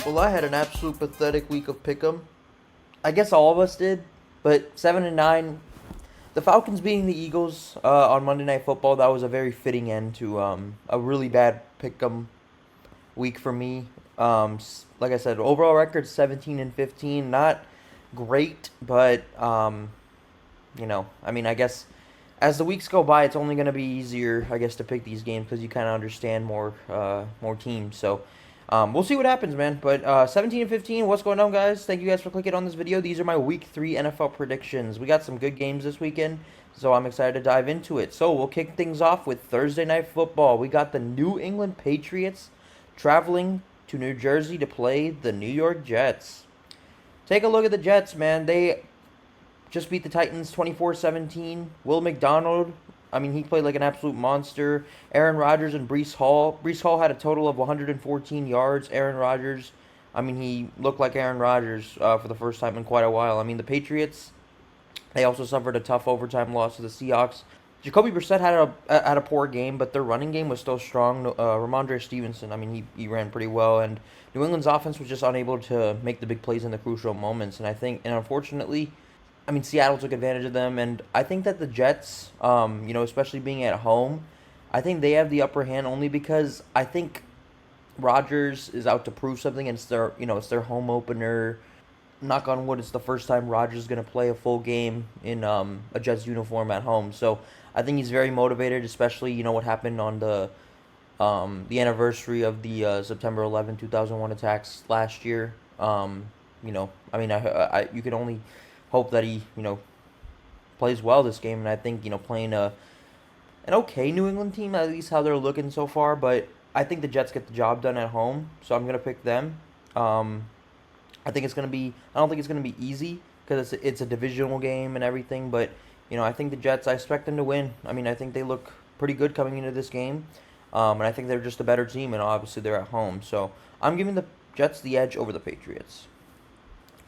Well, I had an absolute pathetic week of pick'em. I guess all of us did, but 7-9. The Falcons beating the Eagles on Monday Night Football. That was a very fitting end to a really bad pick'em week for me. Like I said, overall record 17-15. Not great, but I guess as the weeks go by, it's only going to be easier, I guess, to pick these games because you kind of understand more teams. So we'll see what happens, man. But 17-15, what's going on, guys? Thank you guys for clicking on this video. These are my Week 3 NFL predictions. We got some good games this weekend, so I'm excited to dive into it. So we'll kick things off with Thursday Night Football. We got the New England Patriots traveling to New Jersey to play the New York Jets. Take a look at the Jets, man. They just beat the Titans 24-17. Will McDonald, he played like an absolute monster. Aaron Rodgers and Breece Hall. Breece Hall had a total of 114 yards. Aaron Rodgers, he looked like Aaron Rodgers for the first time in quite a while. The Patriots, they also suffered a tough overtime loss to the Seahawks. Jacoby Brissett had a poor game, but their running game was still strong. Ramondre Stevenson, he ran pretty well, and New England's offense was just unable to make the big plays in the crucial moments. And unfortunately, Seattle took advantage of them, and I think that the Jets, especially being at home, I think they have the upper hand only because I think Rodgers is out to prove something, and it's their home opener. Knock on wood, it's the first time Rodgers is going to play a full game in a Jets uniform at home. So I think he's very motivated, especially what happened on the anniversary of the September 11, 2001 attacks last year. You can only hope that he plays well this game, and I think playing an okay New England team, at least how they're looking so far, but I think the Jets get the job done at home, so I'm gonna pick them. I think it's gonna be I don't think it's gonna be easy because it's a divisional game and everything, but I think the Jets, I expect them to win. I think they look pretty good coming into this game, and I think they're just a better team, and obviously they're at home, so I'm giving the Jets the edge over the Patriots.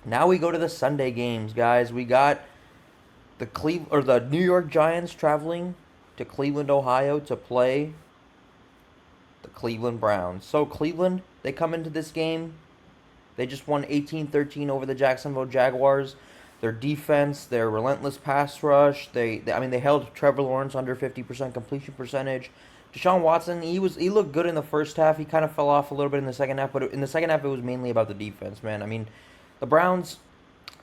Now we go to the Sunday games, guys. We got the New York Giants traveling to Cleveland, Ohio to play the Cleveland Browns. So Cleveland, they come into this game. They just won 18-13 over the Jacksonville Jaguars. Their defense, their relentless pass rush, they held Trevor Lawrence under 50% completion percentage. Deshaun Watson, he looked good in the first half. He kind of fell off a little bit in the second half, but in the second half it was mainly about the defense, man. The Browns,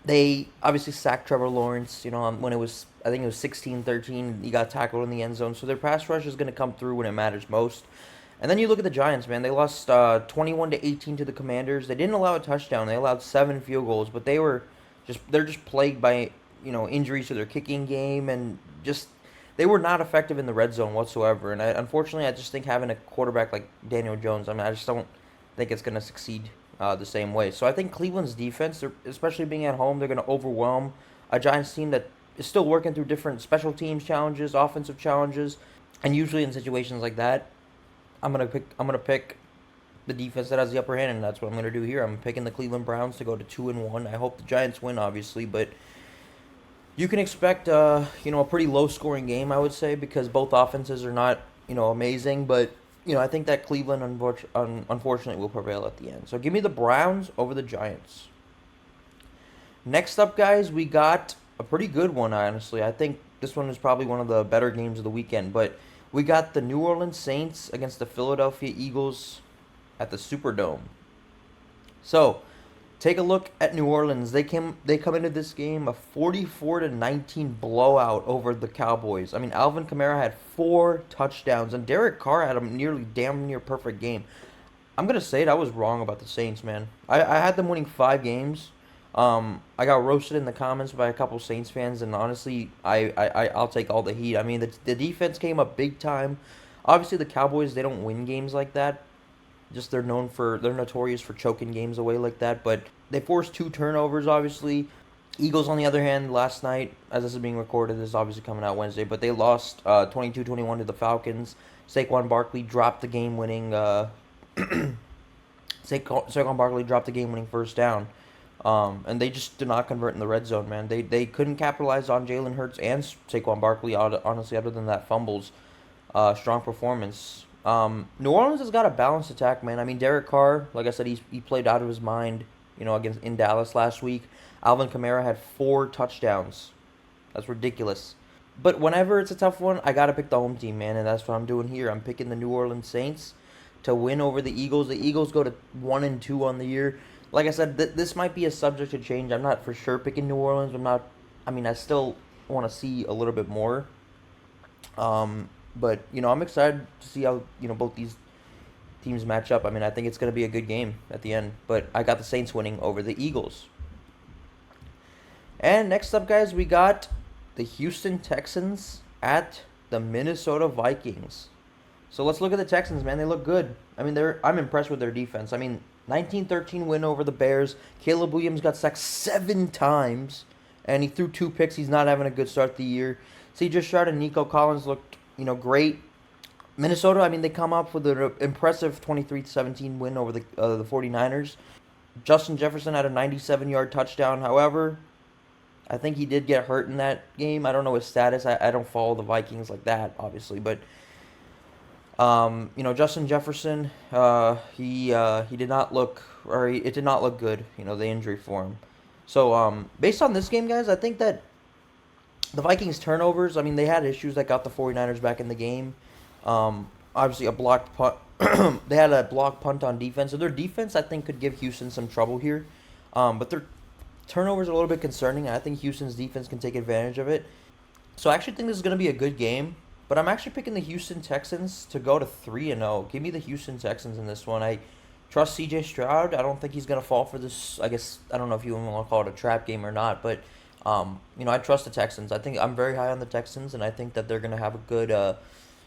they obviously sacked Trevor Lawrence, when I think it was 16-13. He got tackled in the end zone. So their pass rush is going to come through when it matters most. And then you look at the Giants, man. They lost 21-18 to the Commanders. They didn't allow a touchdown. They allowed 7 field goals, but they're just plagued by, injuries to their kicking game, and just they were not effective in the red zone whatsoever. And unfortunately, I just think having a quarterback like Daniel Jones, I just don't think it's going to succeed the same way. So I think Cleveland's defense, especially being at home, they're going to overwhelm a Giants team that is still working through different special teams challenges, offensive challenges, and usually in situations like that, I'm gonna pick the defense that has the upper hand, and that's what I'm gonna do here. I'm picking the Cleveland Browns to go to 2-1. I hope the Giants win, obviously, but you can expect a pretty low scoring game, I would say, because both offenses are not amazing, but I think that Cleveland, unfortunately, will prevail at the end. So give me the Browns over the Giants. Next up, guys, we got a pretty good one, honestly. I think this one is probably one of the better games of the weekend. But we got the New Orleans Saints against the Philadelphia Eagles at the Superdome. So take a look at New Orleans. They come into this game a 44-19 blowout over the Cowboys. Alvin Kamara had 4 touchdowns, and Derek Carr had a damn near perfect game. I'm gonna say it, I was wrong about the Saints, man. I had them winning 5 games. I got roasted in the comments by a couple Saints fans, and honestly, I'll take all the heat. The defense came up big time. Obviously, the Cowboys, they don't win games like that. Just they're notorious for choking games away like that. But they forced 2 turnovers, obviously. Eagles, on the other hand, last night, as this is being recorded, this is obviously coming out Wednesday, but they lost 22-21 to the Falcons. Saquon Barkley dropped the game-winning Saquon Barkley dropped the game-winning first down. And they just did not convert in the red zone, man. They couldn't capitalize on Jalen Hurts and Saquon Barkley, honestly, other than that fumbles. Strong performance. New Orleans has got a balanced attack, man. I mean, Derek Carr, like I said, he played out of his mind, against in Dallas last week. Alvin Kamara had 4 touchdowns. That's ridiculous. But whenever it's a tough one, I gotta pick the home team, man, and that's what I'm doing here. I'm picking the New Orleans Saints to win over the Eagles. The Eagles go to 1-2 on the year. Like I said, this might be a subject to change. I'm not for sure picking New Orleans. I'm not. I mean, I still want to see a little bit more. But I'm excited to see how both these teams match up. I mean, I think it's going to be a good game at the end. But I got the Saints winning over the Eagles. And next up, guys, we got the Houston Texans at the Minnesota Vikings. So let's look at the Texans, man. They look good. I mean, I'm impressed with their defense. I mean, 19-13 win over the Bears. Caleb Williams got sacked 7 times, and he threw 2 picks. He's not having a good start to the year. C.J. Stroud and Nico Collins looked, great. Minnesota, I mean, they come up with an impressive 23-17 win over the 49ers. Justin Jefferson had a 97-yard touchdown. However, I think he did get hurt in that game. I don't know his status. I don't follow the Vikings like that, obviously. But, Justin Jefferson, he did not look, it did not look good, the injury for him. So, based on this game, guys, I think that the Vikings turnovers, I mean, they had issues that got the 49ers back in the game. Obviously, a blocked punt. They had a blocked punt on defense. So their defense, I think, could give Houston some trouble here. But their turnovers are a little bit concerning. I think Houston's defense can take advantage of it. So I actually think this is going to be a good game. But I'm actually picking the Houston Texans to go to 3-0. Give me the Houston Texans in this one. I trust C.J. Stroud. I don't think he's going to fall for this. I guess, I don't know if you want to call it a trap game or not. But, I trust the Texans. I think I'm very high on the Texans. And I think that they're going to have a good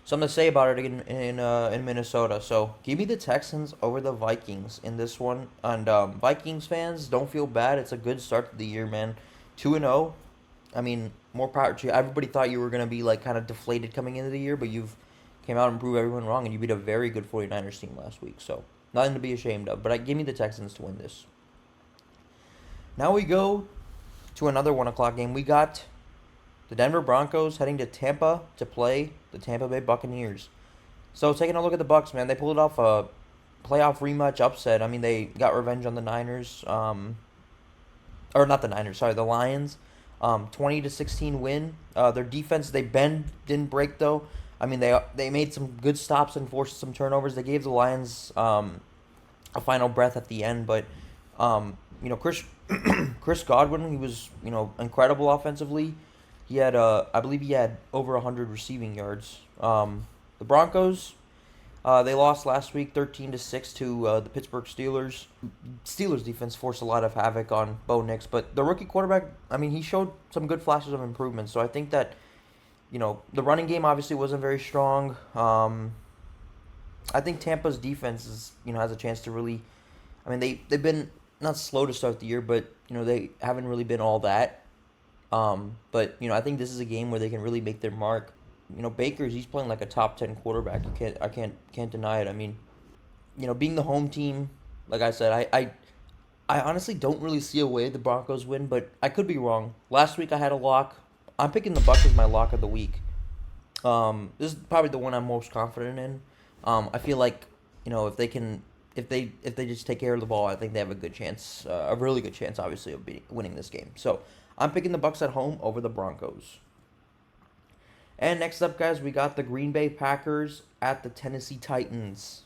something to say about it in Minnesota. So give me the Texans over the Vikings in this one. And Vikings fans, don't feel bad. It's a good start to the year, man. 2-0. I mean, more power to you. Everybody thought you were going to be like kind of deflated coming into the year, but you've came out and proved everyone wrong, and you beat a very good 49ers team last week. So nothing to be ashamed of. But give me the Texans to win this. Now we go to another 1 o'clock game. We got the Denver Broncos heading to Tampa to play the Tampa Bay Buccaneers. So taking a look at the Bucs, man, they pulled off a playoff rematch upset. I mean, they got revenge on the Niners, or not the Niners, sorry, the Lions. 20-16 win. Their defense, didn't break though. I mean, they made some good stops and forced some turnovers. They gave the Lions a final breath at the end, but Chris Godwin, he was incredible offensively. He had I believe he had over 100 receiving yards. The Broncos, they lost last week 13-6 to the Pittsburgh Steelers. Steelers defense forced a lot of havoc on Bo Nix, but the rookie quarterback, I mean, he showed some good flashes of improvement. So I think that, the running game obviously wasn't very strong. I think Tampa's defense has a chance to really, I mean, they've been not slow to start the year, but they haven't really been all that. But I think this is a game where they can really make their mark. Baker's, he's playing like a top 10 quarterback. I can't deny it. I mean, being the home team, like I said, I honestly don't really see a way the Broncos win, but I could be wrong. Last week I had a lock. I'm picking the Bucs as my lock of the week. This is probably the one I'm most confident in. I feel like if they just take care of the ball, I think they have a good chance, a really good chance, obviously, of winning this game. So I'm picking the Bucs at home over the Broncos. And next up, guys, we got the Green Bay Packers at the Tennessee Titans.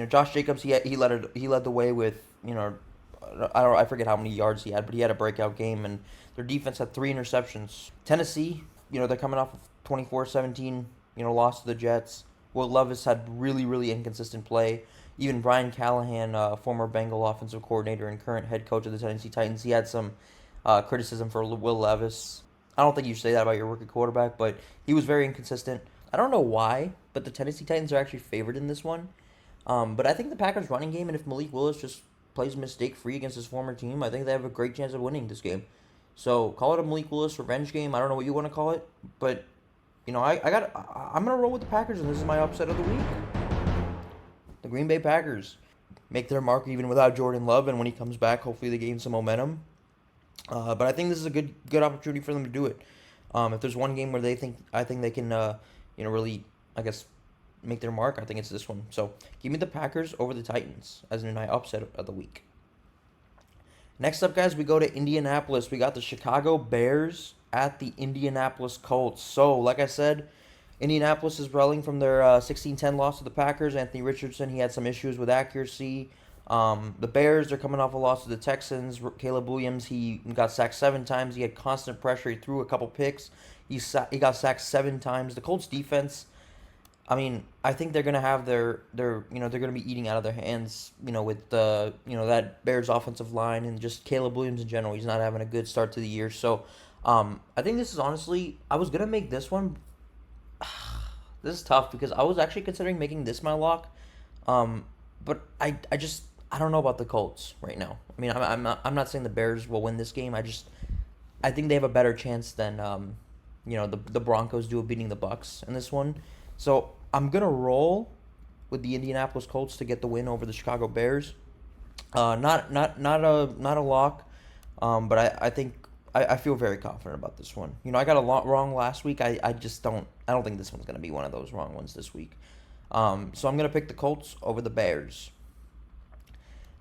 Josh Jacobs, he led the way with I forget how many yards he had, but he had a breakout game, and their defense had 3 interceptions. Tennessee, they're coming off of 24-17, loss to the Jets. Will Levis had really, really inconsistent play. Even Brian Callahan, former Bengal offensive coordinator and current head coach of the Tennessee Titans, he had some criticism for Will Levis. I don't think you should say that about your rookie quarterback, but he was very inconsistent. I don't know why, but the Tennessee Titans are actually favored in this one. But I think the Packers' running game, and if Malik Willis just plays mistake-free against his former team, I think they have a great chance of winning this game. So call it a Malik Willis revenge game. I don't know what you want to call it, but I'm gonna roll with the Packers, and this is my upset of the week. The Green Bay Packers make their mark even without Jordan Love, and when he comes back, hopefully they gain some momentum. But I think this is a good opportunity for them to do it. If there's one game where I think they can, really, I guess, make their mark, I think it's this one. So give me the Packers over the Titans as my upset of the week. Next up, guys, we go to Indianapolis. We got the Chicago Bears at the Indianapolis Colts. So, like I said, Indianapolis is reeling from their 16-10 loss to the Packers. Anthony Richardson, he had some issues with accuracy. The Bears, they're coming off a loss to the Texans. Caleb Williams, he got sacked 7 times. He had constant pressure. He threw a couple picks. He got sacked 7 times. The Colts defense, I mean, I think they're gonna have they're gonna be eating out of their hands, with that Bears offensive line and just Caleb Williams in general. He's not having a good start to the year. So, I think this is honestly, I was gonna make this one. This is tough because I was actually considering making this my lock, but I don't know about the Colts right now. I mean, I'm not saying the Bears will win this game. I think they have a better chance than the Broncos do of beating the Bucks in this one. So I'm gonna roll with the Indianapolis Colts to get the win over the Chicago Bears. Not a lock, but I think I feel very confident about this one. I got a lot wrong last week. I don't think this one's gonna be one of those wrong ones this week. So I'm gonna pick the Colts over the Bears.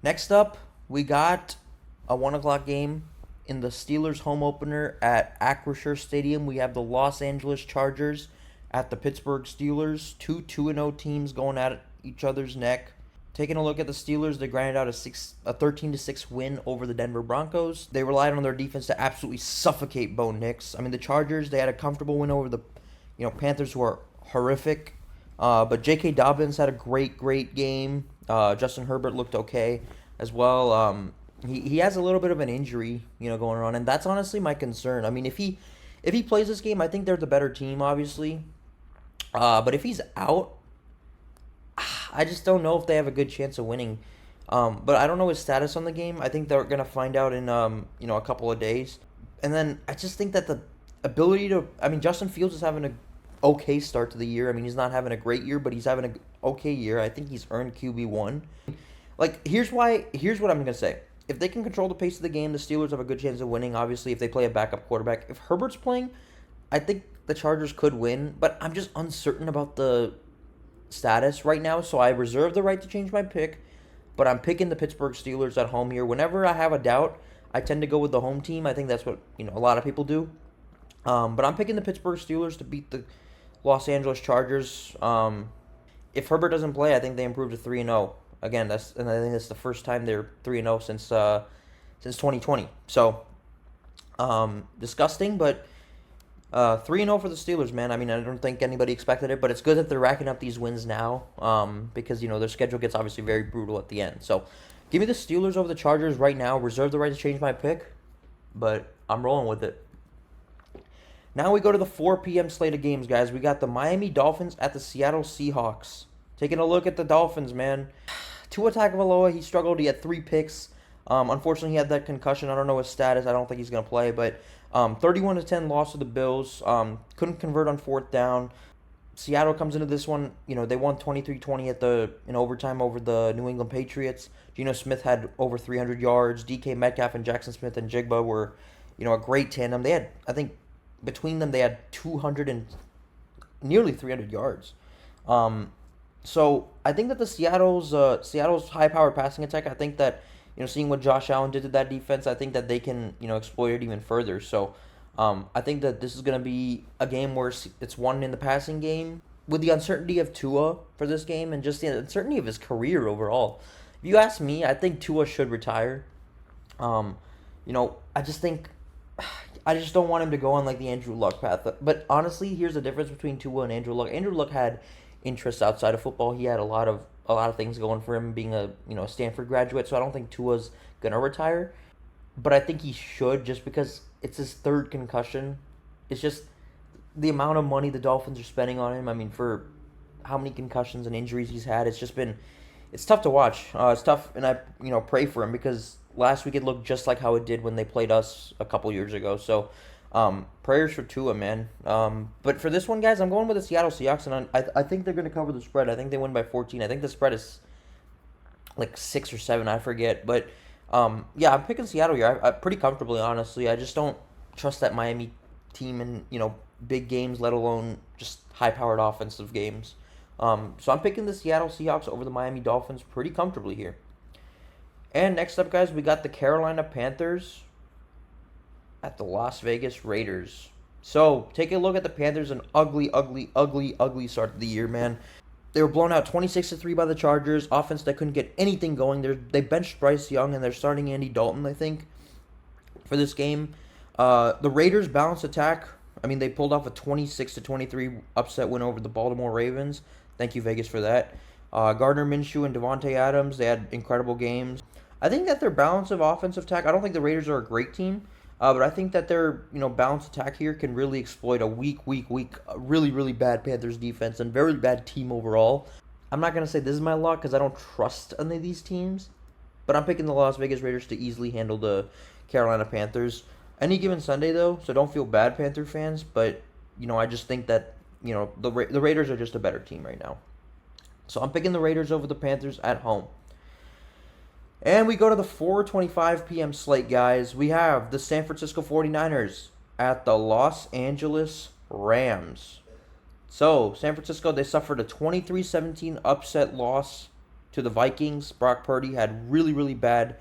Next up, we got a 1:00 game in the Steelers home opener at Acrisure Stadium. We have the Los Angeles Chargers at the Pittsburgh Steelers. 2-0 teams going at each other's neck. Taking a look at the Steelers, they grinded out a 13-6 win over the Denver Broncos. They relied on their defense to absolutely suffocate Bo Nix. I mean, the Chargers, they had a comfortable win over the Panthers, who are horrific. But J.K. Dobbins had a great game. Justin Herbert looked okay as well. He has a little bit of an injury, going on, and that's honestly my concern. I mean, if he plays this game, I think they're the better team, obviously. But if he's out, I just don't know if they have a good chance of winning. But I don't know his status on the game. I think they're gonna find out in a couple of days. And then I just think that the ability to, I mean, Justin Fields is having a okay start to the year. I mean, he's not having a great year, but he's having an okay year. I think he's earned QB1. Like, here's what I'm gonna say. If they can control the pace of the game, the Steelers have a good chance of winning. Obviously, if they play a backup quarterback. If Herbert's playing, I think the Chargers could win, but I'm just uncertain about the status right now, so I reserve the right to change my pick, but I'm picking the Pittsburgh Steelers at home here. Whenever I have a doubt, I tend to go with the home team. I think that's what a lot of people do. But I'm picking the Pittsburgh Steelers to beat the Los Angeles Chargers. If Herbert doesn't play, I think they improve to 3-0. Again, I think that's the first time they're 3-0 since 2020. So, disgusting, but 3-0 for the Steelers, man. I mean, I don't think anybody expected it, but it's good that they're racking up these wins now, because their schedule gets obviously very brutal at the end. So, give me the Steelers over the Chargers right now. Reserve the right to change my pick, but I'm rolling with it. Now we go to the 4 p.m. slate of games, guys. We got the Miami Dolphins at the Seattle Seahawks. Taking a look at the Dolphins, man. Tua Tagovailoa, he struggled. He had 3 picks. Unfortunately, he had that concussion. I don't know his status. I don't think he's going to play. But 31-10 loss to the Bills. Couldn't convert on 4th down. Seattle comes into this one. They won 23-20 in overtime over the New England Patriots. Geno Smith had over 300 yards. DK Metcalf and Jackson Smith and Jigba were, a great tandem. They had, I think, between them, they had 200 and nearly 300 yards. So I think that the Seattle's high-powered passing attack, I think that, seeing what Josh Allen did to that defense, I think that they can, exploit it even further. So I think that this is going to be a game where it's won in the passing game. With the uncertainty of Tua for this game and just the uncertainty of his career overall, if you ask me, I think Tua should retire. I just don't want him to go on like the Andrew Luck path. But honestly, here's the difference between Tua and Andrew Luck. Andrew Luck had interests outside of football. He had a lot of things going for him, being a Stanford graduate. So I don't think Tua's gonna retire, but I think he should, just because it's his 3rd concussion. It's just the amount of money the Dolphins are spending on him. I mean, for how many concussions and injuries he's had, it's tough to watch. It's tough, and I pray for him, because last week it looked just like how it did when they played us a couple years ago. So prayers for Tua, man. But for this one, guys, I'm going with the Seattle Seahawks, and I think they're going to cover the spread. I think they win by 14. I think the spread is like 6 or 7, I forget. But yeah, I'm picking Seattle here. I pretty comfortably, honestly. I just don't trust that Miami team in big games, let alone just high-powered offensive games. So I'm picking the Seattle Seahawks over the Miami Dolphins pretty comfortably here. And next up, guys, we got the Carolina Panthers at the Las Vegas Raiders. So take a look at the Panthers. An ugly, ugly, ugly, ugly start to the year, man. They were blown out 26-3 by the Chargers. Offense that couldn't get anything going. They benched Bryce Young and they're starting Andy Dalton, I think, for this game. The Raiders' balanced attack. I mean, they pulled off a 26-23 upset win over the Baltimore Ravens. Thank you, Vegas, for that. Gardner Minshew and Devontae Adams, they had incredible games. I think that their balance of offensive attack, I don't think the Raiders are a great team, but I think that their balanced attack here can really exploit a weak, really, really bad Panthers defense and very bad team overall. I'm not going to say this is my lock because I don't trust any of these teams, but I'm picking the Las Vegas Raiders to easily handle the Carolina Panthers. Any given Sunday, though, so don't feel bad, Panther fans, but, I just think that, the Raiders are just a better team right now. So I'm picking the Raiders over the Panthers at home. And we go to the 4:25 p.m. slate, guys. We have the San Francisco 49ers at the Los Angeles Rams. So, San Francisco, they suffered a 23-17 upset loss to the Vikings. Brock Purdy had really, really bad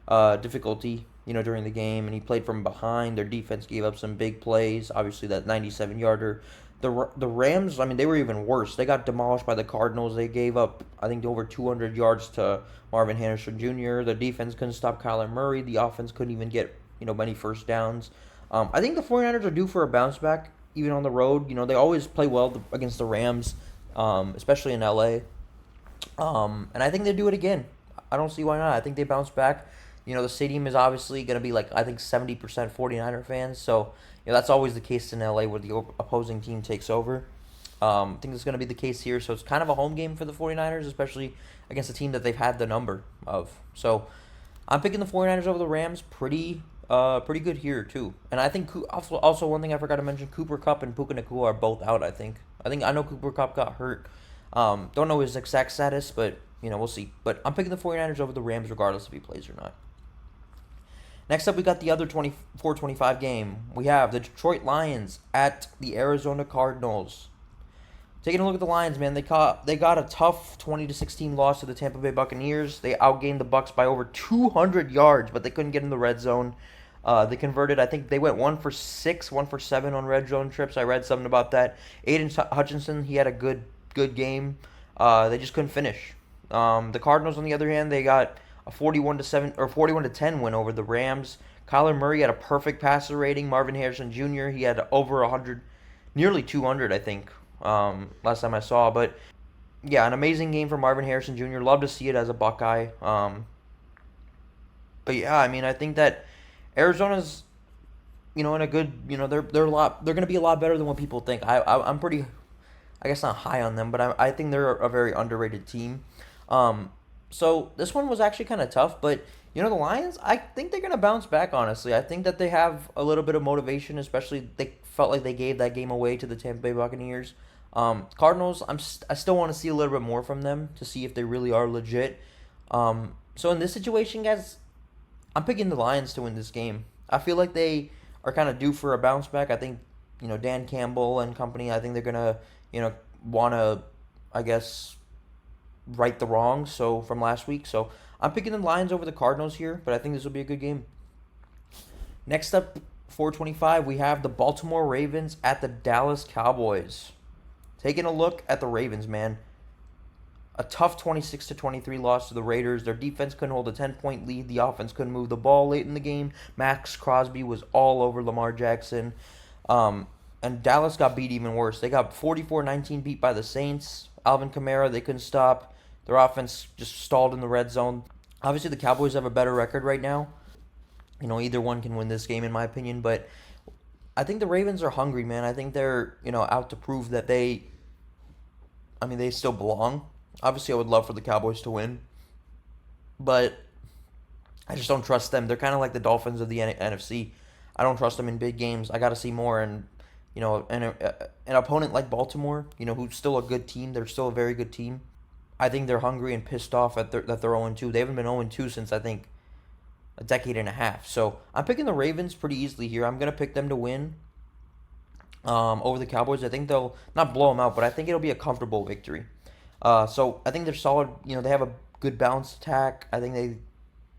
difficulty, during the game, and he played from behind. Their defense gave up some big plays. Obviously, that 97-yarder. The Rams, I mean, they were even worse. They got demolished by the Cardinals. They gave up, I think, over 200 yards to Marvin Harrison Jr. The defense couldn't stop Kyler Murray. The offense couldn't even get, many first downs. I think the 49ers are due for a bounce back, even on the road. They always play well against the Rams, especially in LA. And I think they do it again. I don't see why not. I think they bounce back. The stadium is obviously going to be I think 70% 49er fans. So, that's always the case in LA where the opposing team takes over. I think it's going to be the case here. So, it's kind of a home game for the 49ers, especially against a team that they've had the number of. So, I'm picking the 49ers over the Rams pretty good here, too. And I think also one thing I forgot to mention, Cooper Kupp and Puka Nacua are both out, I think. I know Cooper Kupp got hurt. Don't know his exact status, but, we'll see. But I'm picking the 49ers over the Rams regardless if he plays or not. Next up, we got the other 4:25 game. We have the Detroit Lions at the Arizona Cardinals. Taking a look at the Lions, man, they got a tough 20-16 loss to the Tampa Bay Buccaneers. They outgained the Bucs by over 200 yards, but they couldn't get in the red zone. They converted, I think they went 1 for 6, 1 for 7 on red zone trips. I read something about that. Aiden Hutchinson, he had a good game. They just couldn't finish. The Cardinals, on the other hand, they got a 41-7 or 41-10 win over the Rams. Kyler Murray had a perfect passer rating. Marvin Harrison Jr., he had over 100, nearly 200, I think, last time I saw. But yeah, an amazing game for Marvin Harrison Jr. Love to see it as a Buckeye. But yeah, I mean, I think that Arizona's, in a good, they're going to be a lot better than what people think. I'm pretty, I guess not high on them, but I think they're a very underrated team. So this one was actually kind of tough, but the Lions, I think they're going to bounce back, honestly. I think that they have a little bit of motivation, especially they felt like they gave that game away to the Tampa Bay Buccaneers. Cardinals, I still want to see a little bit more from them to see if they really are legit. So in this situation, guys, I'm picking the Lions to win this game. I feel like they are kind of due for a bounce back. I think, Dan Campbell and company, I think they're going to, want to, I guess, right the wrongs from last week. So I'm picking the Lions over the Cardinals here, but I think this will be a good game. Next up, 4:25, we have the Baltimore Ravens at the Dallas Cowboys. Taking a look at the Ravens, man. A tough 26-23 loss to the Raiders. Their defense couldn't hold a 10-point lead. The offense couldn't move the ball late in the game. Max Crosby was all over Lamar Jackson. And Dallas got beat even worse. They got 44-19 beat by the Saints. Alvin Kamara, they couldn't stop. Their offense just stalled in the red zone. Obviously, the Cowboys have a better record right now. Either one can win this game, in my opinion. But I think the Ravens are hungry, man. I think they're, out to prove that they still belong. Obviously, I would love for the Cowboys to win. But I just don't trust them. They're kind of like the Dolphins of the NFC. I don't trust them in big games. I got to see more. And, an opponent like Baltimore, who's still a good team. They're still a very good team. I think they're hungry and pissed off that they're 0-2. They haven't been 0-2 since, I think, a decade and a half. So I'm picking the Ravens pretty easily here. I'm going to pick them to win over the Cowboys. I think they'll not blow them out, but I think it'll be a comfortable victory. So I think they're solid. They have a good balanced attack. I think they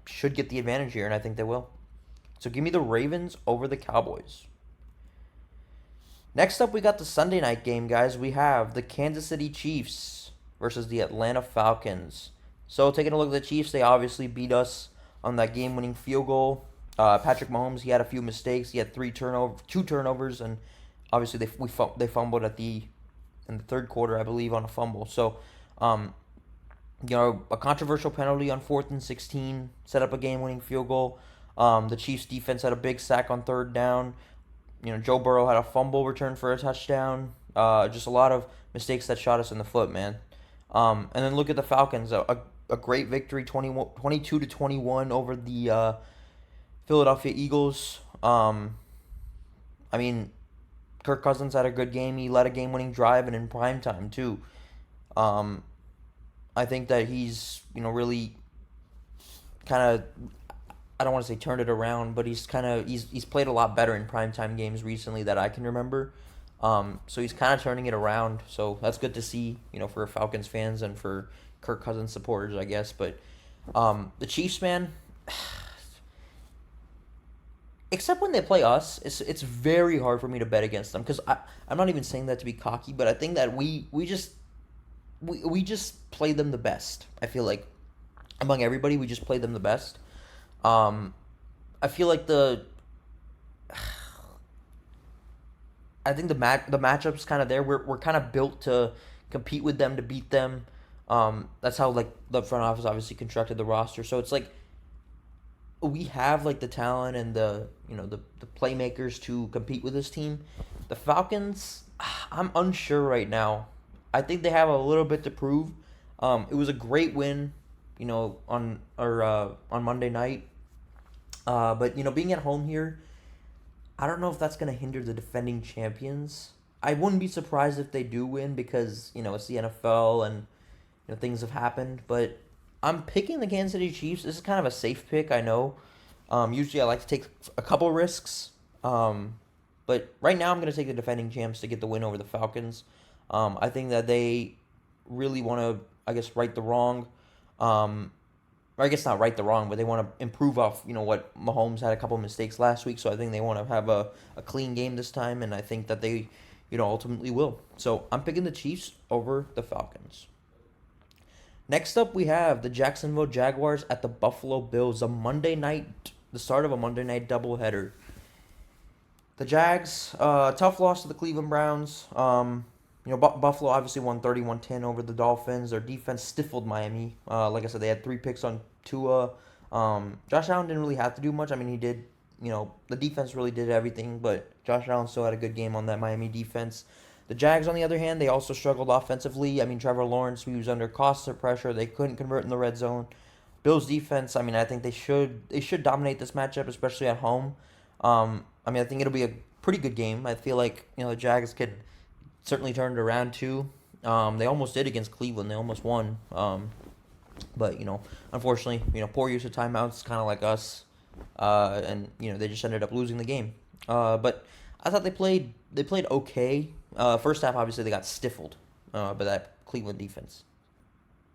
should get the advantage here, and I think they will. So give me the Ravens over the Cowboys. Next up, we got the Sunday night game, guys. We have the Kansas City Chiefs versus the Atlanta Falcons. So taking a look at the Chiefs, they obviously beat us on that game-winning field goal. Patrick Mahomes, he had a few mistakes. He had two turnovers, and obviously they fumbled in the third quarter, I believe, on a fumble. So, a controversial penalty on 4th and 16 set up a game-winning field goal. The Chiefs defense had a big sack on third down. Joe Burrow had a fumble return for a touchdown. Just a lot of mistakes that shot us in the foot, man. And then look at the Falcons, a great victory, 22-21 over the Philadelphia Eagles. I mean, Kirk Cousins had a good game. He led a game-winning drive and in prime time too. I think that he's really kind of, I don't want to say turned it around, but he's played a lot better in primetime games recently that I can remember. So he's kind of turning it around. So that's good to see, for Falcons fans and for Kirk Cousins supporters, I guess. But the Chiefs, man, except when they play us, it's very hard for me to bet against them because I'm not even saying that to be cocky, but I think that we just play them the best. I feel like among everybody, we just play them the best. I feel like I think the matchup's kind of there. We're kind of built to compete with them, to beat them. That's how like the front office obviously constructed the roster. So it's like we have like the talent and the playmakers to compete with this team. The Falcons, I'm unsure right now. I think they have a little bit to prove. It was a great win, on Monday night. But being at home here, I don't know if that's gonna hinder the defending champions. I wouldn't be surprised if they do win because it's the NFL and things have happened. But I'm picking the Kansas City Chiefs. This is kind of a safe pick, I know. Usually I like to take a couple risks. But right now I'm gonna take the defending champs to get the win over the Falcons. I think that they really want to, I guess, right the wrong. Or I guess not right the wrong, but they want to improve off, what Mahomes had a couple mistakes last week. So I think they want to have a clean game this time, and I think that they, ultimately will. So I'm picking the Chiefs over the Falcons. Next up, we have the Jacksonville Jaguars at the Buffalo Bills, the start of a Monday night doubleheader. The Jags, tough loss to the Cleveland Browns. Buffalo obviously won 31-10 over the Dolphins. Their defense stifled Miami. Like I said, they had 3 picks on Tua. Josh Allen didn't really have to do much. I mean, he did, the defense really did everything, but Josh Allen still had a good game on that Miami defense. The Jags, on the other hand, they also struggled offensively. I mean, Trevor Lawrence, he was under constant pressure. They couldn't convert in the red zone. Bills defense, I mean, I think they should dominate this matchup, especially at home. I think it'll be a pretty good game. I feel like, the Jags could certainly turn it around too. They almost did against Cleveland. They almost won. But, unfortunately, poor use of timeouts, kind of like us. And, they just ended up losing the game. But I thought they played okay. First half, obviously, they got stifled by that Cleveland defense.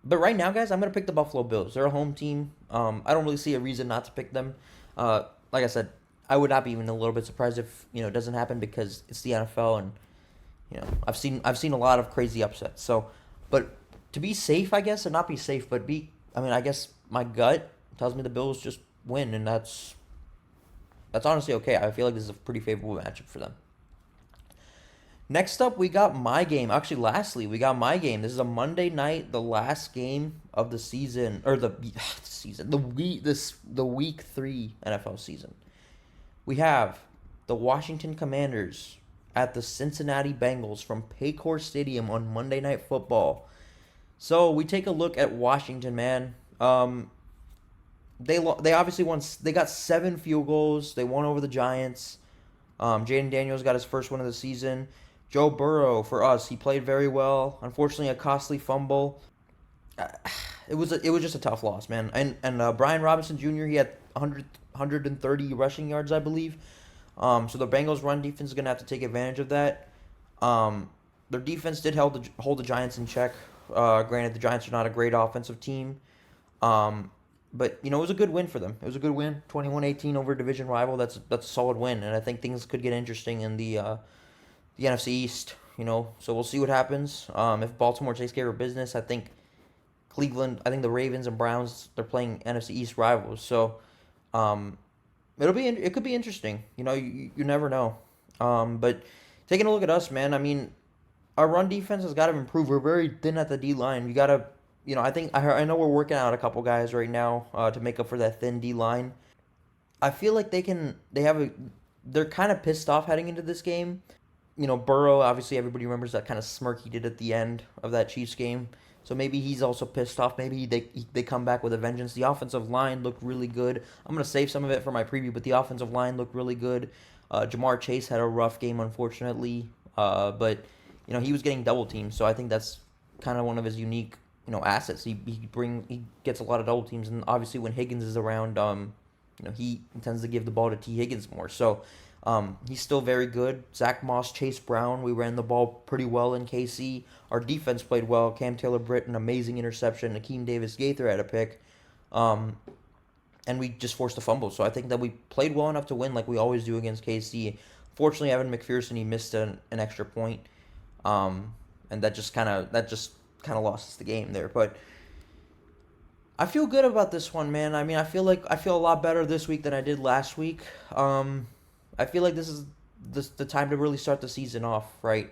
But right now, guys, I'm going to pick the Buffalo Bills. They're a home team. I don't really see a reason not to pick them. Like I said, I would not be even a little bit surprised if, it doesn't happen because it's the NFL and, I've seen a lot of crazy upsets. So, but to be safe, I guess, or not be safe, but I guess my gut tells me the Bills just win, and that's honestly okay. I feel like this is a pretty favorable matchup for them. Next up, we got my game. Actually, lastly, we got my game. This is a Monday night, the last game of the season, or the week 3 NFL season. We have the Washington Commanders at the Cincinnati Bengals from Paycor Stadium on Monday Night Football. So we take a look at Washington, man. They obviously won. They got 7 field goals. They won over the Giants. Jaden Daniels got his first win of the season. Joe Burrow, for us, he played very well. Unfortunately, a costly fumble. It was just a tough loss, man. And Brian Robinson Jr., he had 130 rushing yards, I believe. So the Bengals' run defense is going to have to take advantage of that. Their defense did hold the Giants in check. Granted, the Giants are not a great offensive team. Um, but it was a good win for them. It was a good win, 21-18 over a division rival. That's a solid win, and I think things could get interesting in the NFC East. So we'll see what happens. If Baltimore takes care of business, I think Cleveland, I think the Ravens and Browns, they're playing NFC East rivals. So um, it could be interesting. You never know. But taking a look at us, man. I mean, our run defense has got to improve. We're very thin at the D line. You got to, I know we're working out a couple guys right now to make up for that thin D line. I feel like they're kind of pissed off heading into this game. Burrow, obviously everybody remembers that kind of smirk he did at the end of that Chiefs game. So maybe he's also pissed off. Maybe they come back with a vengeance. The offensive line looked really good. I'm going to save some of it for my preview, but the offensive line looked really good. Jamar Chase had a rough game, unfortunately. But he was getting double teamed, so I think that's kind of one of his unique, assets. He gets a lot of double teams, and obviously when Higgins is around, he tends to give the ball to T. Higgins more. So he's still very good. Zach Moss, Chase Brown, we ran the ball pretty well in KC. Our defense played well. Cam Taylor-Britt, an amazing interception. Akeem Davis-Gaither had a pick. And we just forced a fumble. So I think that we played well enough to win like we always do against KC. Fortunately, Evan McPherson, he missed an extra point. And that just kind of lost us the game there. But I feel good about this one, man. I mean, I feel a lot better this week than I did last week. I feel like this is the time to really start the season off, right?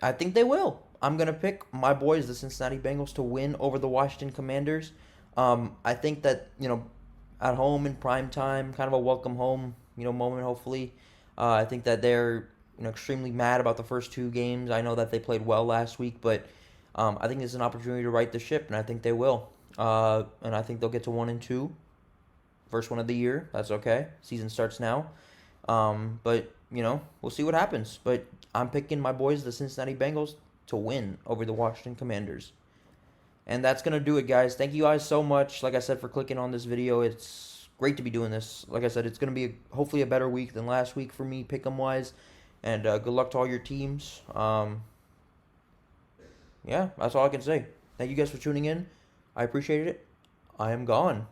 I think they will. I'm going to pick my boys, the Cincinnati Bengals, to win over the Washington Commanders. I think that, at home in prime time, kind of a welcome home, moment, hopefully. I think that they're, extremely mad about the first two games. I know that they played well last week, but I think it's an opportunity to right the ship, and I think they will. And I think they'll get to 1-2. First one of the year. That's okay. Season starts now. But, we'll see what happens. But I'm picking my boys, the Cincinnati Bengals, to win over the Washington Commanders. And that's going to do it, guys. Thank you guys so much, like I said, for clicking on this video. It's great to be doing this. Like I said, it's going to be hopefully a better week than last week for me, pick-em-wise. And good luck to all your teams. Yeah, that's all I can say. Thank you guys for tuning in. I appreciate it. I am gone.